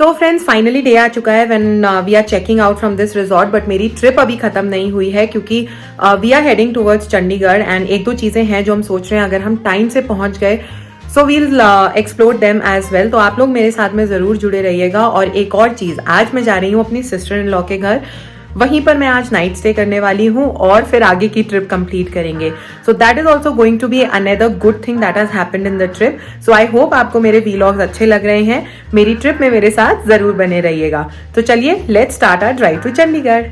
सो friends finally day आ चुका है when we are checking out from this resort, but मेरी ट्रिप अभी खत्म नहीं हुई है क्योंकि we are heading towards Chandigarh and एक दो चीजें हैं जो हम सोच रहे हैं अगर हम टाइम से पहुंच गए so we'll explore them as well. तो आप लोग मेरे साथ में जरूर जुड़े रहिएगा। और एक और चीज, आज मैं जा रही हूँ अपनी सिस्टर इन लॉ के घर, वहीं पर मैं आज नाइट स्टे करने वाली हूँ और फिर आगे की ट्रिप कंप्लीट करेंगे। So that is also going to be another good thing that has happened in the trip. So I hope आपको मेरे वीलॉग्स अच्छे लग रहे हैं। मेरी ट्रिप में मेरे साथ जरूर बने रहिएगा। तो चलिए let's start our drive to Chandigarh.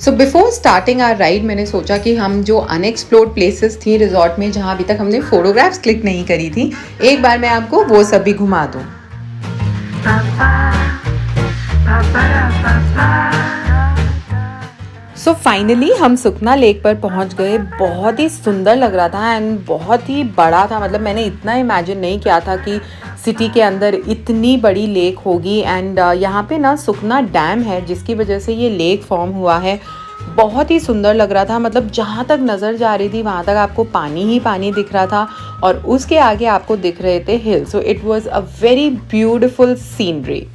So before starting our ride मैंने सोचा कि हम जो अनएक्सप्लोर्ड प्लेसेस थी रिजॉर्ट में जहाँ अभी तक हमने फोटोग्राफ्स क्लिक नहीं करी थी, एक बार मैं आपको वो सब भी घुमा दूँ। सो फाइनली हम सुखना लेक पर पहुंच गए। बहुत ही सुंदर लग रहा था एंड बहुत ही बड़ा था। मतलब मैंने इतना इमेजिन नहीं किया था कि सिटी के अंदर इतनी बड़ी लेक होगी। एंड यहाँ पे ना सुखना डैम है जिसकी वजह से ये लेक फॉर्म हुआ है। बहुत ही सुंदर लग रहा था। मतलब जहाँ तक नज़र जा रही थी वहाँ तक आपको पानी ही पानी दिख रहा था और उसके आगे आपको दिख रहे थे hill. So it was a very beautiful scenery.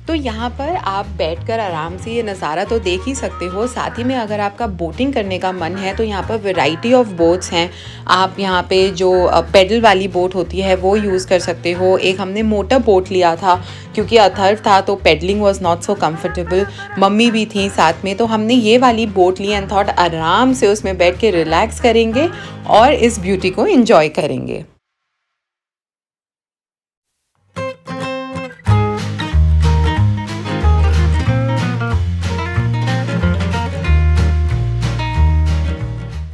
तो यहाँ पर आप बैठकर आराम से ये नज़ारा तो देख ही सकते हो। साथ ही में अगर आपका बोटिंग करने का मन है तो यहाँ पर वैरायटी ऑफ बोट्स हैं। आप यहाँ पे जो पेडल वाली बोट होती है वो यूज़ कर सकते हो। एक हमने मोटर बोट लिया था क्योंकि अथर्व था तो pedalling was not so comfortable. Mummy भी थी साथ में, तो हमने ये वाली बोट ली एंड थॉट आराम से उसमें बैठ के रिलैक्स करेंगे और इस ब्यूटी को एंजॉय करेंगे।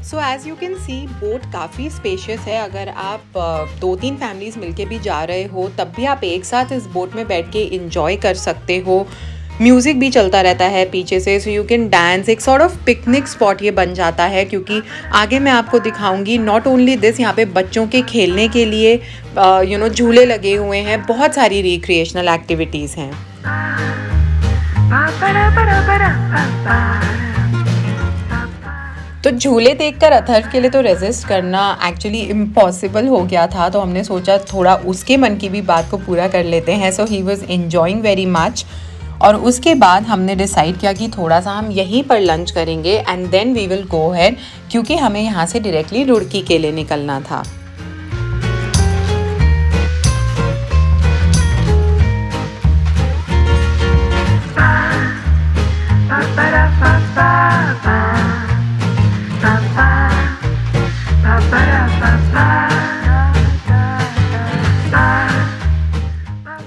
So as you can see boat काफ़ी स्पेशियस है। अगर आप 2-3 फैमिलीज़ मिलके भी जा रहे हो तब भी आप एक साथ इस बोट में बैठ के इंजॉय कर सकते हो। म्यूज़िक भी चलता रहता है पीछे से, सो यू कैन डांस। एक सॉर्ट ऑफ पिकनिक स्पॉट ये बन जाता है क्योंकि आगे मैं आपको दिखाऊंगी। नॉट ओनली दिस, यहाँ पे बच्चों के खेलने के लिए झूले लगे हुए हैं। बहुत सारी रिक्रिएशनल एक्टिविटीज़ हैं। तो झूले देखकर अथर्व के लिए तो रेजिस्ट करना एक्चुअली इम्पॉसिबल हो गया था। तो हमने सोचा थोड़ा उसके मन की भी बात को पूरा कर लेते हैं। So he was enjoying very much. और उसके बाद हमने डिसाइड किया कि थोड़ा सा हम यहीं पर लंच करेंगे and then we will go ahead, क्योंकि हमें यहाँ से डायरेक्टली रुड़की के लिए निकलना था।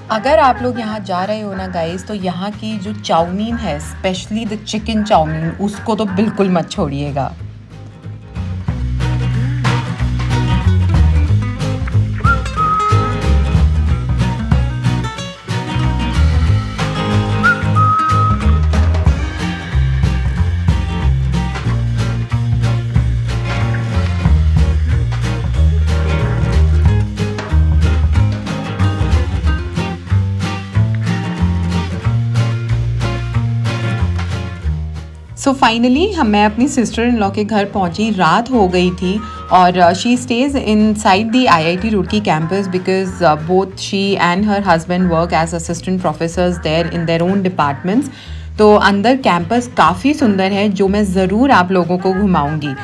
अगर आप लोग यहाँ जा रहे हो ना गाइस, तो यहाँ की जो चाउमीन है, स्पेशली द चिकन चाउमीन, उसको तो बिल्कुल मत छोड़िएगा। सो फाइनली मैं अपनी सिस्टर इन लॉ के घर पहुंची। रात हो गई थी और she stays inside the IIT Roorkee campus because both she and her husband work as assistant professors there in their own departments. तो अंदर कैंपस काफ़ी सुंदर है जो मैं ज़रूर आप लोगों को घुमाऊंगी।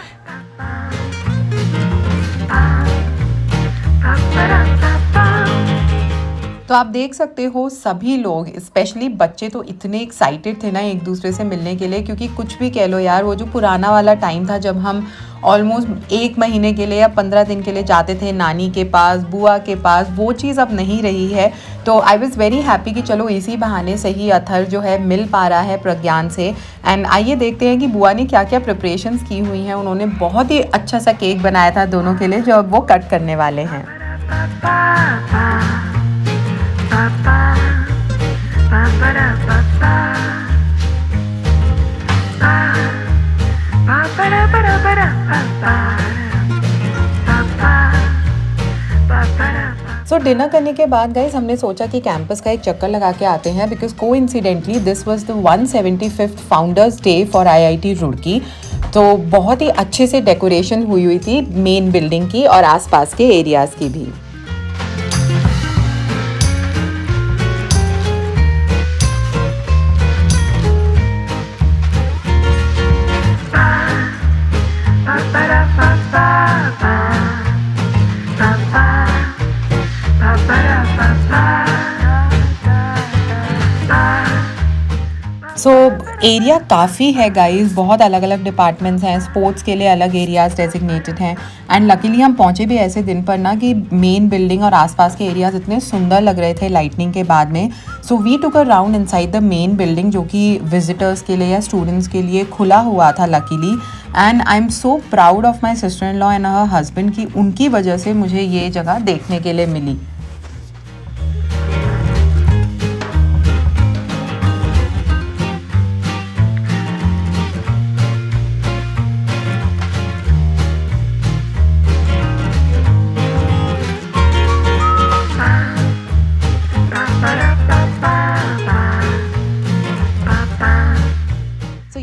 तो आप देख सकते हो सभी लोग, स्पेशली बच्चे तो इतने एक्साइटेड थे ना एक दूसरे से मिलने के लिए, क्योंकि कुछ भी कह लो यार, वो जो पुराना वाला टाइम था जब हम ऑलमोस्ट 1 महीने के लिए या 15 दिन के लिए जाते थे नानी के पास, बुआ के पास, वो चीज़ अब नहीं रही है। तो आई वॉज़ वेरी हैप्पी कि चलो इसी बहाने से ही अथर जो है मिल पा रहा है प्रज्ञान से। एंड आइए देखते हैं कि बुआ ने क्या क्या प्रिपरेशंस की हुई हैं। उन्होंने बहुत ही अच्छा सा केक बनाया था दोनों के लिए, जो अब वो कट करने वाले हैं। सो डिनर करने के बाद गाइज हमने सोचा कि कैंपस का एक चक्कर लगा के आते हैं, because coincidentally this was the 175th founders day for IIT Roorkee. तो बहुत ही अच्छे से डेकोरेशन हुई थी मेन बिल्डिंग की और आसपास के एरियाज़ की भी। सो एरिया काफ़ी है गाइस, बहुत अलग अलग डिपार्टमेंट्स हैं, स्पोर्ट्स के लिए अलग एरियाज़ डेजिग्नेटेड हैं। एंड लकीली हम पहुंचे भी ऐसे दिन पर ना कि मेन बिल्डिंग और आसपास के एरियाज़ इतने सुंदर लग रहे थे लाइटनिंग के बाद में। So we took a round inside the main building, जो कि विजिटर्स के लिए या स्टूडेंट्स के लिए खुला हुआ था luckily. And I am so proud of my sister in law and her husband की उनकी वजह से मुझे ये जगह देखने के लिए मिली।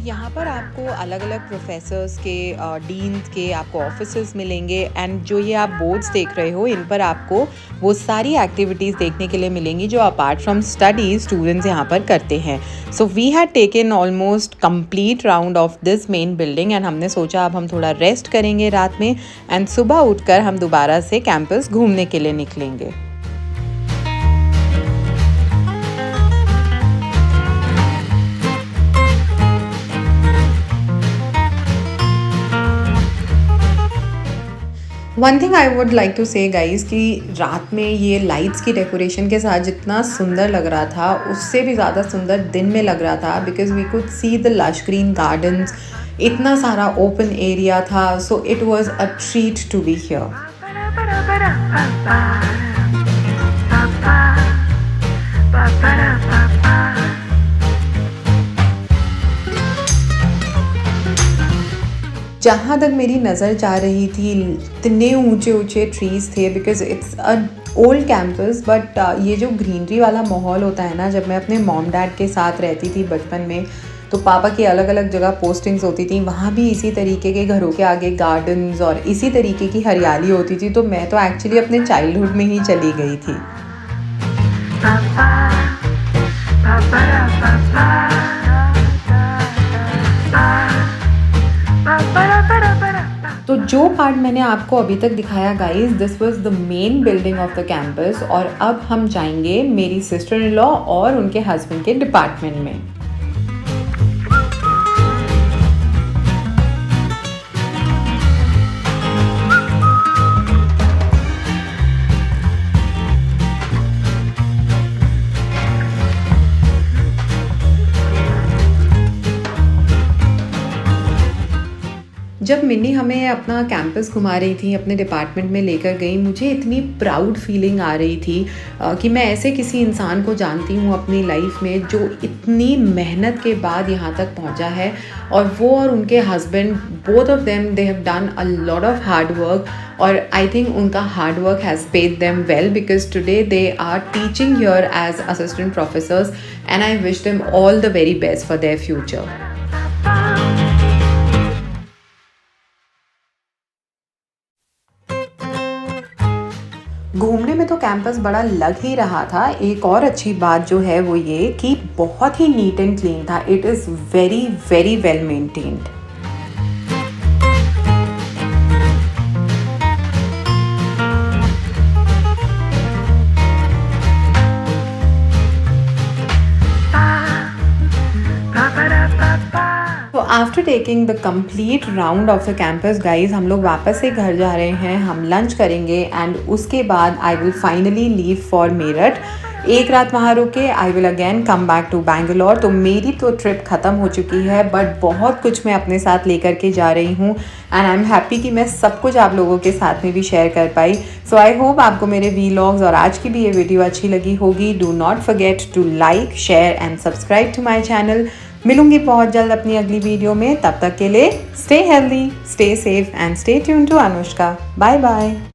यहाँ पर आपको अलग अलग प्रोफेसर्स के, डीन्स के आपको ऑफिसेस मिलेंगे। एंड जो ये आप बोर्ड्स देख रहे हो, इन पर आपको वो सारी एक्टिविटीज़ देखने के लिए मिलेंगी जो अपार्ट फ्रॉम स्टडीज स्टूडेंट्स यहाँ पर करते हैं। So we had taken almost complete round of this main building and हमने सोचा अब हम थोड़ा रेस्ट करेंगे रात में एंड सुबह उठकर हम दोबारा से कैंपस घूमने के लिए निकलेंगे। One thing I would like to say guys कि रात में ये लाइट्स की डेकोरेशन के साथ जितना सुंदर लग रहा था, उससे भी ज़्यादा सुंदर दिन में लग रहा था, because we could see the lush green gardens, इतना सारा ओपन एरिया था। So it was a treat to be here. जहाँ तक मेरी नज़र जा रही थी इतने ऊंचे ऊंचे ट्रीज़ थे, because it's a old campus. But ये जो ग्रीनरी वाला माहौल होता है ना, जब मैं अपने मॉम डैड के साथ रहती थी बचपन में, तो पापा की अलग अलग जगह पोस्टिंग्स होती थी, वहाँ भी इसी तरीके के घरों के आगे गार्डन्स और इसी तरीके की हरियाली होती थी। तो मैं तो एक्चुअली अपने चाइल्डहुड में ही चली गई थी। तो जो पार्ट मैंने आपको अभी तक दिखाया guys, this was the main building of the campus. और अब हम जाएंगे मेरी सिस्टर इन लॉ और उनके हस्बैंड के डिपार्टमेंट में। जब मिन्नी हमें अपना कैंपस घुमा रही थी, अपने डिपार्टमेंट में लेकर गई, मुझे इतनी प्राउड फीलिंग आ रही थी कि मैं ऐसे किसी इंसान को जानती हूँ अपनी लाइफ में जो इतनी मेहनत के बाद यहाँ तक पहुँचा है। और वो और उनके husband, both of them, they have done a lot of hard work. और आई थिंक उनका hard work has paid them well, because today they are teaching here as assistant professors and I wish them all the very best for their future. घूमने में तो campus बड़ा लग ही रहा था। एक और अच्छी बात जो है वो ये कि बहुत ही नीट एंड क्लीन था। It is very very well maintained. After taking the complete round of the campus guys, हम लोग वापस से घर जा रहे हैं, हम लंच करेंगे एंड उसके बाद I will finally leave for Meerut. एक रात वहाँ रुके, I will again come back to Bangalore. तो मेरी तो ट्रिप ख़त्म हो चुकी है, बट बहुत कुछ मैं अपने साथ लेकर के जा रही हूँ एंड आई एम हैप्पी कि मैं सब कुछ आप लोगों के साथ में भी शेयर कर पाई। सो आई होप आपको मेरे वीलॉग्स और आज की भी ये वीडियो अच्छी लगी होगी। Do not forget to like, share and subscribe to my channel. मिलूंगी बहुत जल्द अपनी अगली वीडियो में, तब तक के लिए stay healthy, stay safe and stay tuned to Anushka. Bye bye.